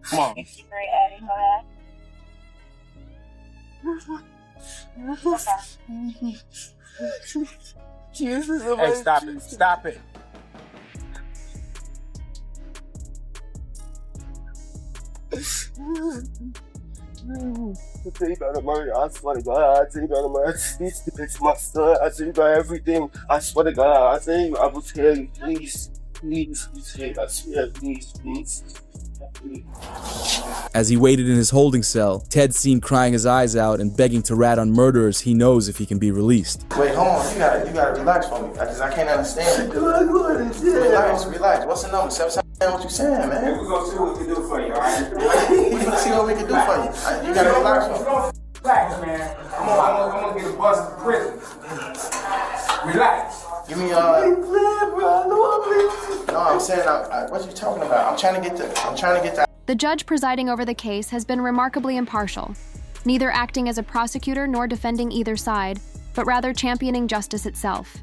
Come on. Hey, stop it. Stop it. I tell you about the murder. I swear to God. I tell you about the murder. It's my son. I tell you about everything. I swear to God. I tell you. I will tell you. Please. Please. I swear. Please. Please. As he waited in his holding cell, Ted's seen crying his eyes out and begging to rat on murderers he knows if he can be released. Wait, hold on. You gotta relax for me, because I can't understand it. Relax. What's the number? What you saying, man? We're gonna see what we can do for you, all right? We're gonna see what we can do for you. You gotta relax for me. Relax, man. I'm gonna get a bus to prison. Relax. Give me No, I'm saying, what you talking about? I'm trying to get the. The judge presiding over the case has been remarkably impartial, neither acting as a prosecutor nor defending either side, but rather championing justice itself.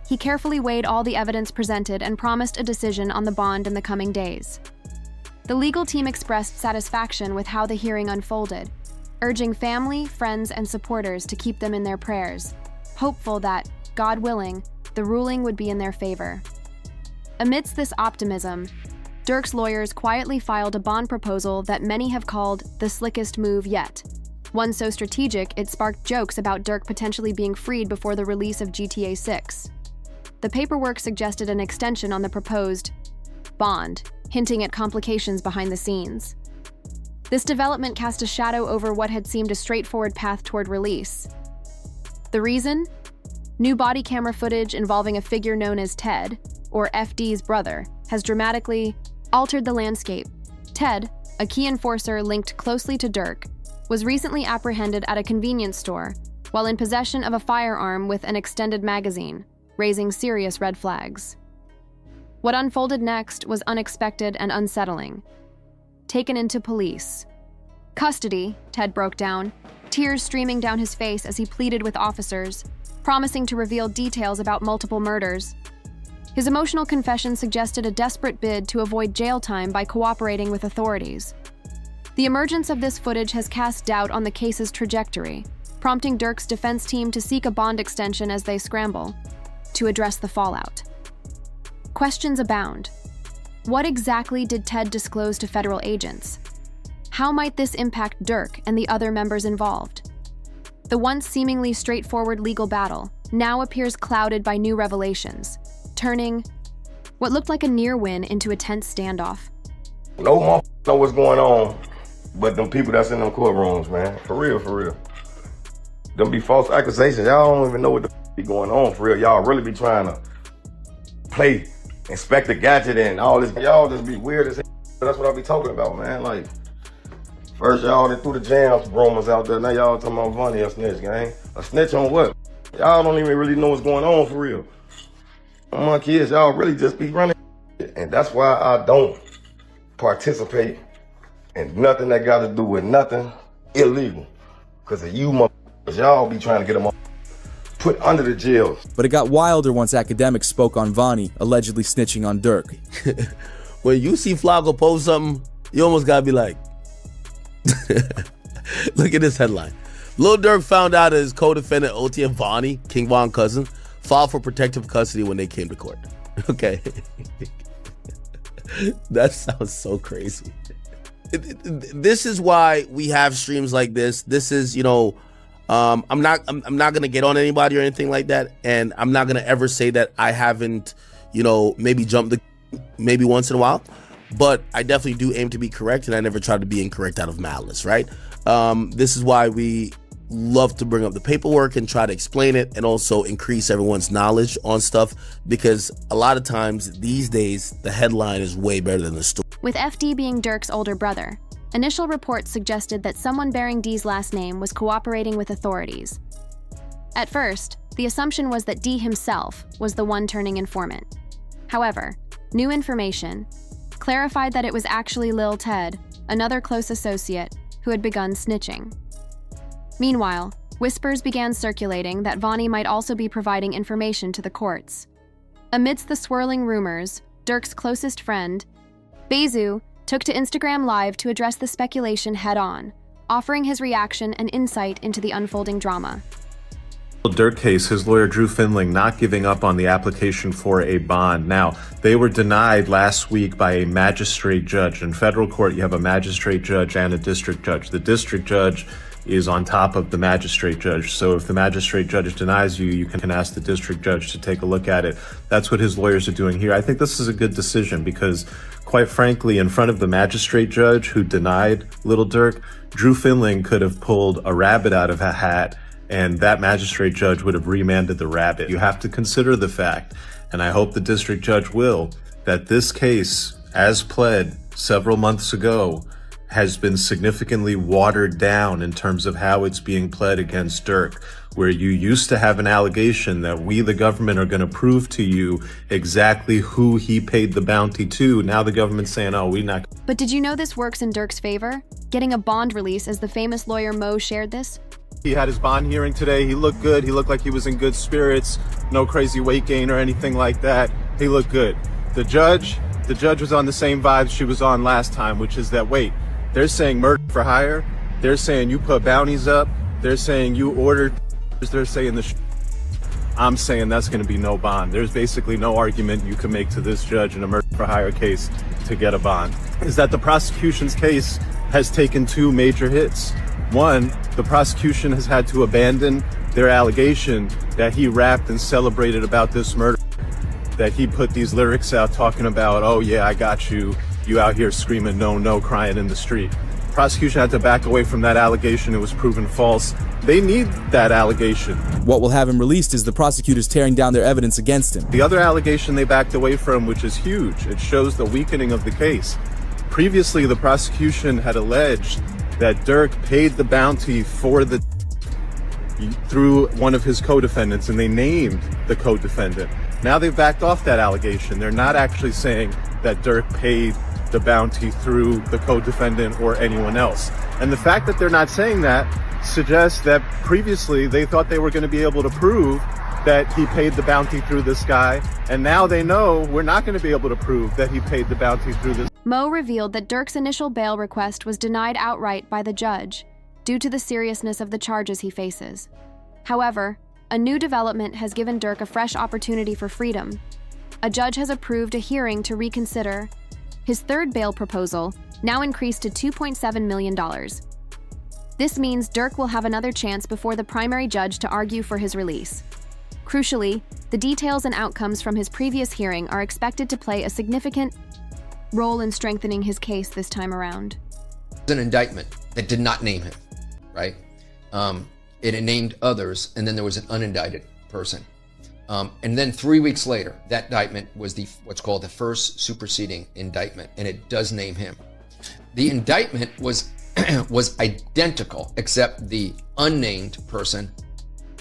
He carefully weighed all the evidence presented and promised a decision on the bond in the coming days. The legal team expressed satisfaction with how the hearing unfolded, urging family, friends, and supporters to keep them in their prayers, hopeful that, God willing, the ruling would be in their favor. Amidst this optimism, Durk's lawyers quietly filed a bond proposal that many have called the slickest move yet. One so strategic, it sparked jokes about Durk potentially being freed before the release of GTA 6. The paperwork suggested an extension on the proposed bond, hinting at complications behind the scenes. This development cast a shadow over what had seemed a straightforward path toward release. The reason? New body camera footage involving a figure known as Ted, or FD's brother, has dramatically altered the landscape. Ted, a key enforcer linked closely to Durk, was recently apprehended at a convenience store while in possession of a firearm with an extended magazine, raising serious red flags. What unfolded next was unexpected and unsettling. Taken into police custody, Ted broke down, tears streaming down his face as he pleaded with officers, promising to reveal details about multiple murders. His emotional confession suggested a desperate bid to avoid jail time by cooperating with authorities. The emergence of this footage has cast doubt on the case's trajectory, prompting Durk's defense team to seek a bond extension as they scramble to address the fallout. Questions abound. What exactly did Ted disclose to federal agents? How might this impact Durk and the other members involved? The once seemingly straightforward legal battle now appears clouded by new revelations, turning what looked like a near win into a tense standoff. No motherfucker know what's going on, but them people that's in them courtrooms, man. For real, for real. Them be false accusations. Y'all don't even know what the be going on, for real. Y'all really be trying to play Inspector Gadget and all this. Y'all just be weird as hell. That's what I be talking about, man. Like, first y'all done threw the jams rumors out there. Now y'all talking about Vonnie a snitch, gang. A snitch on what? Y'all don't even really know what's going on, for real. My kids, y'all really just be running. And that's why I don't participate in nothing that got to do with nothing illegal. Because of you motherfuckers, y'all be trying to get them put under the jail. But it got wilder once academics spoke on Vonnie allegedly snitching on Durk. When you see Flacco post something, you almost gotta be like, look at this headline. Lil Durk found out that his co-defendant OTM Vonnie, King Von cousin, filed for protective custody when they came to court. Okay. That sounds so crazy. This is why we have streams like this. This is, I'm not gonna get on anybody or anything like that, and I'm not gonna ever say that I haven't, maybe jumped the maybe once in a while, but I definitely do aim to be correct, and I never try to be incorrect out of malice, right? This is why we love to bring up the paperwork and try to explain it, and also increase everyone's knowledge on stuff, because a lot of times these days the headline is way better than the story. With FD being Durk's older brother, initial reports suggested that someone bearing D's last name was cooperating with authorities. At first, the assumption was that D himself was the one turning informant. However, new information clarified that it was actually Lil Ted, another close associate, who had begun snitching. Meanwhile, whispers began circulating that Vonnie might also be providing information to the courts. Amidst the swirling rumors, Durk's closest friend, Bezu, took to Instagram Live to address the speculation head-on, offering his reaction and insight into the unfolding drama. Lil Durk case, his lawyer Drew Finling not giving up on the application for a bond. Now, they were denied last week by a magistrate judge. In federal court, you have a magistrate judge and a district judge. The district judge is on top of the magistrate judge. So if the magistrate judge denies you, you can ask the district judge to take a look at it. That's what his lawyers are doing here. I think this is a good decision because, quite frankly, in front of the magistrate judge who denied Lil Durk, Drew Finling could have pulled a rabbit out of a hat, and that magistrate judge would have remanded the rabbit. You have to consider the fact, and I hope the district judge will, that this case, as pled several months ago, has been significantly watered down in terms of how it's being pled against Durk, where you used to have an allegation that we, the government, are going to prove to you exactly who he paid the bounty to. Now the government's saying, oh, we're not. But did you know this works in Durk's favor? Getting a bond release, as the famous lawyer Mo shared this? He had his bond hearing today. He looked good. He looked like he was in good spirits. No crazy weight gain or anything like that. He looked good. The judge was on the same vibes she was on last time, which is that, wait, they're saying murder for hire. They're saying you put bounties up. They're saying you ordered. They're saying I'm saying that's going to be no bond. There's basically no argument you can make to this judge in a murder for hire case to get a bond. Is that the prosecution's case has taken two major hits. One, the prosecution has had to abandon their allegation that he rapped and celebrated about this murder, that he put these lyrics out talking about, oh yeah, I got you, you out here screaming no, no, crying in the street. Prosecution had to back away from that allegation. It was proven false. They need that allegation. What will have him released is the prosecutors tearing down their evidence against him. The other allegation they backed away from, which is huge, it shows the weakening of the case. Previously, the prosecution had alleged that Durk paid the bounty for through one of his co-defendants, and they named the co-defendant. Now they've backed off that allegation. They're not actually saying that Durk paid the bounty through the co-defendant or anyone else. And the fact that they're not saying that suggests that previously they thought they were going to be able to prove that he paid the bounty through this guy, and now they know we're not going to be able to prove that he paid the bounty through this. Mo revealed that Durk's initial bail request was denied outright by the judge due to the seriousness of the charges he faces. However, a new development has given Durk a fresh opportunity for freedom. A judge has approved a hearing to reconsider his third bail proposal, now increased to $2.7 million. This means Durk will have another chance before the primary judge to argue for his release. Crucially, the details and outcomes from his previous hearing are expected to play a significant role in strengthening his case this time around. An indictment that did not name him, right? It named others, and then there was an unindicted person. And then 3 weeks later, that indictment was what's called the first superseding indictment, and it does name him. The indictment was identical, except the unnamed person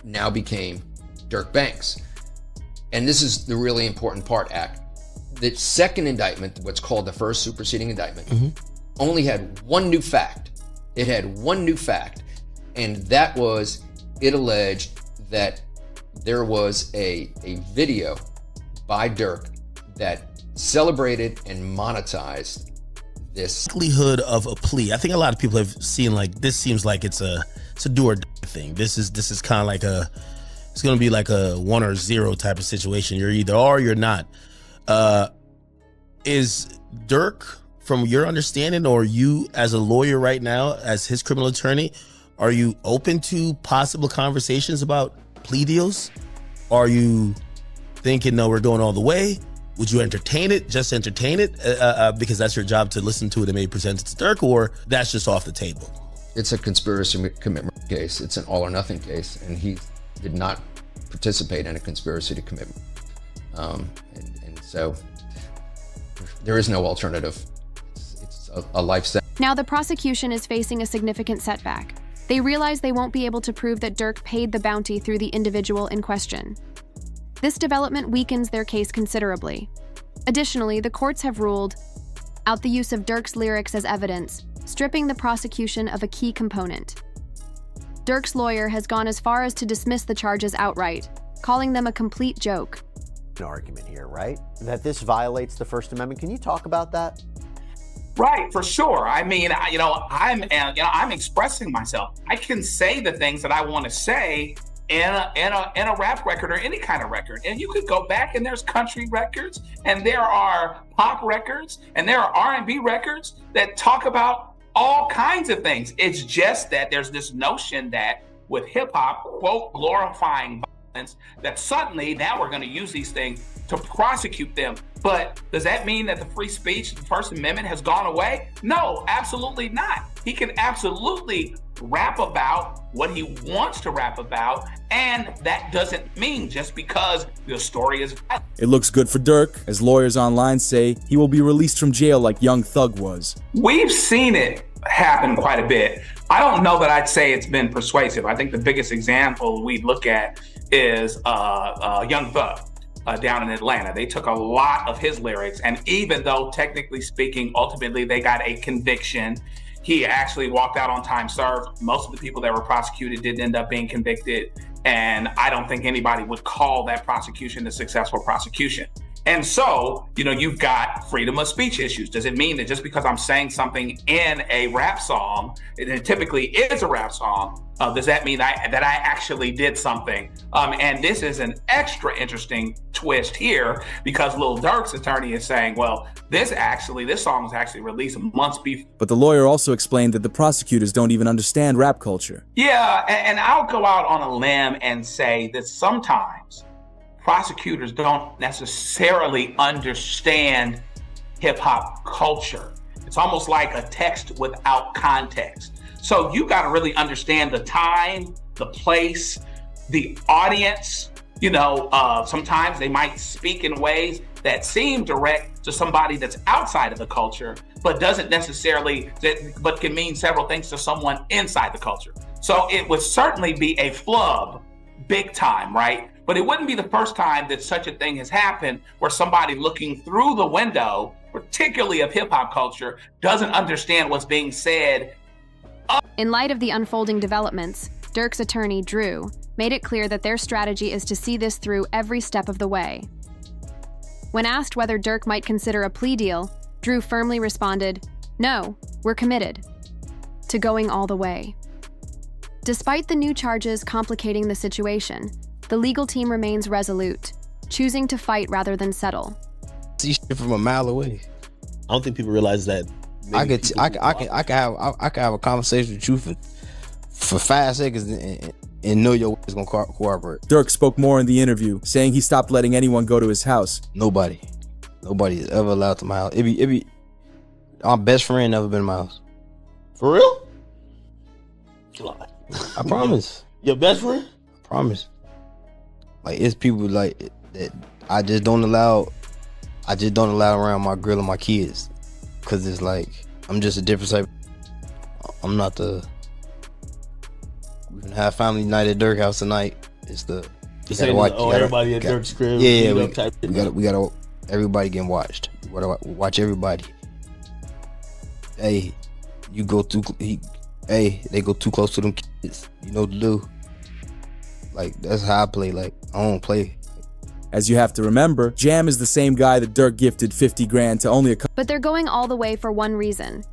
now became Durk Banks. And this is the really important part, Ak. The second indictment, what's called the first superseding indictment, only had one new fact. It had one new fact, and that was it alleged that there was a video by Durk that celebrated and monetized this. Likelihood of a plea. I think a lot of people have seen, like, this seems like it's a do or die thing. This is kind of like it's going to be like a 1 or 0 type of situation. You're either are or you're not. Is Durk, from your understanding, or you as a lawyer right now, as his criminal attorney, are you open to possible conversations about plea deals? Are you thinking, no, we're going all the way? Would you entertain it, just entertain it, because that's your job to listen to it and maybe present it to Durk, or that's just off the table? It's a conspiracy commitment case. It's an all or nothing case, and he did not participate in a conspiracy to commit. And so there is no alternative. It's a life sentence. Now the prosecution is facing a significant setback. They realize they won't be able to prove that Durk paid the bounty through the individual in question. This development weakens their case considerably. Additionally, the courts have ruled out the use of Durk's lyrics as evidence, stripping the prosecution of a key component. Durk's lawyer has gone as far as to dismiss the charges outright, calling them a complete joke. An argument here, right? That this violates the First Amendment. Can you talk about that? Right, for sure. I mean, I'm expressing myself. I can say the things that I want to say in a rap record or any kind of record. And you could go back and there's country records and there are pop records and there are R&B records that talk about all kinds of things. It's just that there's this notion that with hip hop, quote, glorifying violence, that suddenly now we're going to use these things to prosecute them. But does that mean that the free speech, the First Amendment has gone away? No, absolutely not. He can absolutely rap about what he wants to rap about, and that doesn't mean just because the story is violent. It looks good for Durk, as lawyers online say he will be released from jail like Young Thug was. We've seen it happen quite a bit. I don't know that I'd say it's been persuasive. I think the biggest example we look at is Young Thug. Down in Atlanta. They took a lot of his lyrics, and even though technically speaking, ultimately they got a conviction, he actually walked out on time served. Most of the people that were prosecuted didn't end up being convicted, and I don't think anybody would call that prosecution a successful prosecution. And so, you've got freedom of speech issues. Does it mean that just because I'm saying something in a rap song, and it typically is a rap song, does that mean that I actually did something? And this is an extra interesting twist here because Lil Durk's attorney is saying, well, this song was actually released months before. But the lawyer also explained that the prosecutors don't even understand rap culture. Yeah, and I'll go out on a limb and say that sometimes prosecutors don't necessarily understand hip hop culture. It's almost like a text without context. So you got to really understand the time, the place, the audience. Sometimes they might speak in ways that seem direct to somebody that's outside of the culture, but doesn't necessarily, but can mean several things to someone inside the culture. So it would certainly be a flub, big time, right? But it wouldn't be the first time that such a thing has happened where somebody looking through the window, particularly of hip hop culture, doesn't understand what's being said. In light of the unfolding developments, Durk's attorney, Drew, made it clear that their strategy is to see this through every step of the way. When asked whether Durk might consider a plea deal, Drew firmly responded, "No, we're committed to going all the way." Despite the new charges complicating the situation, the legal team remains resolute, choosing to fight rather than settle. See shit from a mile away. I don't think people realize that. I could have a conversation with you for 5 seconds and know your is gonna cooperate. Durk spoke more in the interview, saying he stopped letting anyone go to his house. Nobody is ever allowed to my house. It be our best friend never been to my house. For real? I promise. Your best friend? I promise. Like, it's people like that I just don't allow around my girl and my kids, cause it's like I'm just a different type. I'm not the. We're gonna have family night at Durk house tonight. It's the. You gotta watch, everybody at Durk's crib. Yeah, we gotta everybody getting watched. We gotta watch everybody. Hey, they go too close to them kids. You know what to do. Like, that's how I play. Like, I don't play. As you have to remember, Jam is the same guy that Durk gifted 50 grand to only a couple. But they're going all the way for one reason.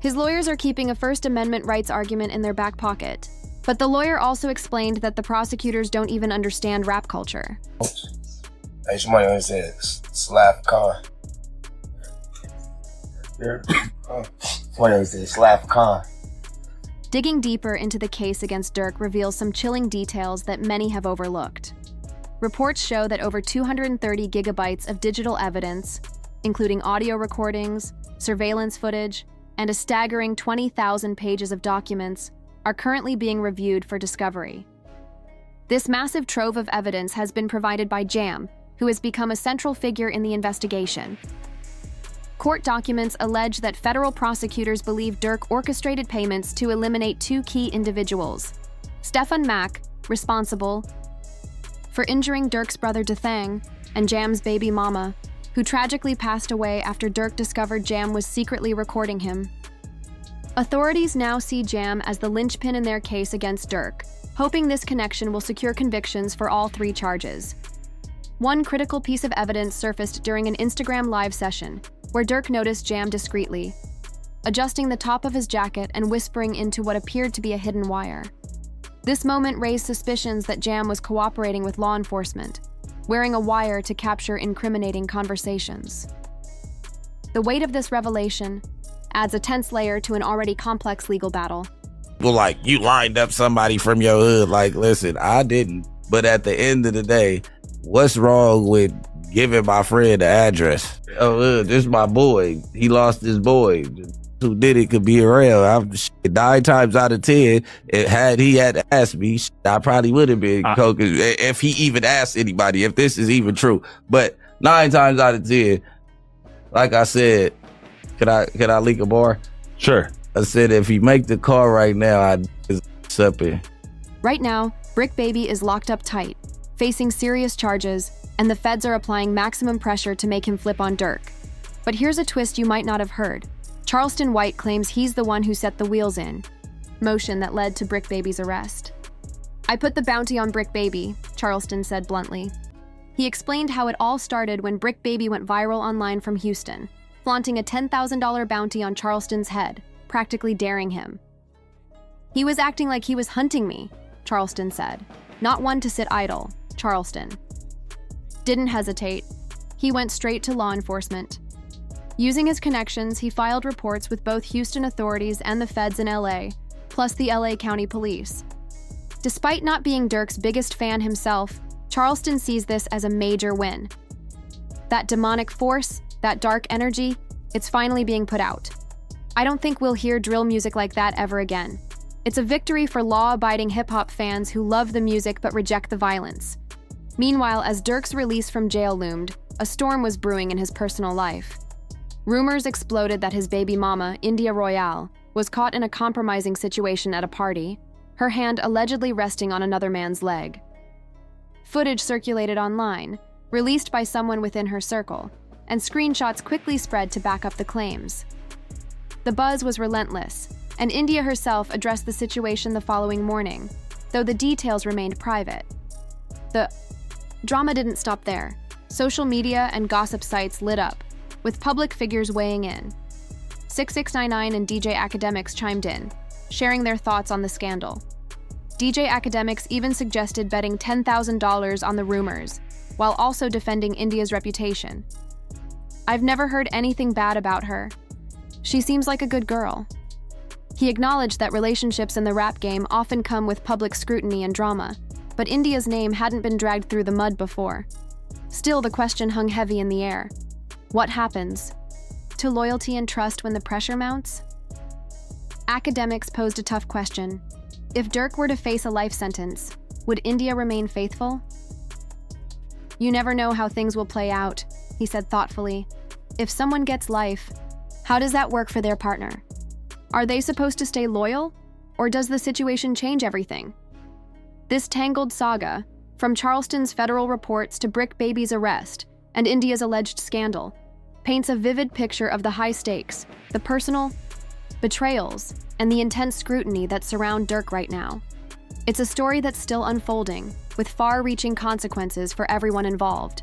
His lawyers are keeping a First Amendment rights argument in their back pocket. But the lawyer also explained that the prosecutors don't even understand rap culture. Hey, somebody always said slap Khan. Somebody always said slap Khan. Digging deeper into the case against Durk reveals some chilling details that many have overlooked. Reports show that over 230 gigabytes of digital evidence, including audio recordings, surveillance footage, and a staggering 20,000 pages of documents, are currently being reviewed for discovery. This massive trove of evidence has been provided by Jam, who has become a central figure in the investigation. Court documents allege that federal prosecutors believe Durk orchestrated payments to eliminate two key individuals: Stefan Mack, responsible for injuring Durk's brother Dathang, and Jam's baby mama, who tragically passed away after Durk discovered Jam was secretly recording him. Authorities now see Jam as the linchpin in their case against Durk, hoping this connection will secure convictions for all three charges. One critical piece of evidence surfaced during an Instagram live session, where Durk noticed Jam discreetly, adjusting the top of his jacket and whispering into what appeared to be a hidden wire. This moment raised suspicions that Jam was cooperating with law enforcement, wearing a wire to capture incriminating conversations. The weight of this revelation adds a tense layer to an already complex legal battle. Well, like, you lined up somebody from your hood. Like, listen, I didn't. But at the end of the day, what's wrong with giving my friend the address? Oh, this is my boy. He lost his boy. Who did it could be around. 9 times out of 10, had he had asked me, I probably would have been coke if he even asked anybody, if this is even true. But 9 times out of 10, like I said, could I leak a bar? Sure. I said, if he make the call right now, I'd up in. Right now, Brick Baby is locked up tight, facing serious charges, and the feds are applying maximum pressure to make him flip on Durk. But here's a twist you might not have heard. Charleston White claims he's the one who set the wheels in motion that led to Brick Baby's arrest. "I put the bounty on Brick Baby," Charleston said bluntly. He explained how it all started when Brick Baby went viral online from Houston, flaunting a $10,000 bounty on Charleston's head, practically daring him. "He was acting like he was hunting me," Charleston said. "Not one to sit idle," Charleston didn't hesitate. He went straight to law enforcement. Using his connections, he filed reports with both Houston authorities and the feds in LA, plus the LA County Police. Despite not being Durk's biggest fan himself, Charleston sees this as a major win. That demonic force, that dark energy, it's finally being put out. "I don't think we'll hear drill music like that ever again. It's a victory for law-abiding hip-hop fans who love the music but reject the violence." Meanwhile, as Durk's release from jail loomed, a storm was brewing in his personal life. Rumors exploded that his baby mama, India Royale, was caught in a compromising situation at a party, her hand allegedly resting on another man's leg. Footage circulated online, released by someone within her circle, and screenshots quickly spread to back up the claims. The buzz was relentless, and India herself addressed the situation the following morning, though the details remained private. The drama didn't stop there. Social media and gossip sites lit up, with public figures weighing in. 6699 and DJ Academics chimed in, sharing their thoughts on the scandal. DJ Academics even suggested betting $10,000 on the rumors, while also defending India's reputation. "I've never heard anything bad about her. She seems like a good girl." He acknowledged that relationships in the rap game often come with public scrutiny and drama, but India's name hadn't been dragged through the mud before. Still, the question hung heavy in the air. What happens to loyalty and trust when the pressure mounts? Academics posed a tough question. If Durk were to face a life sentence, would India remain faithful? "You never know how things will play out," he said thoughtfully. "If someone gets life, how does that work for their partner? Are they supposed to stay loyal, or does the situation change everything?" This tangled saga, from Charleston's federal reports to Brick Baby's arrest and India's alleged scandal, paints a vivid picture of the high stakes, the personal betrayals, and the intense scrutiny that surround Durk right now. It's a story that's still unfolding, with far-reaching consequences for everyone involved.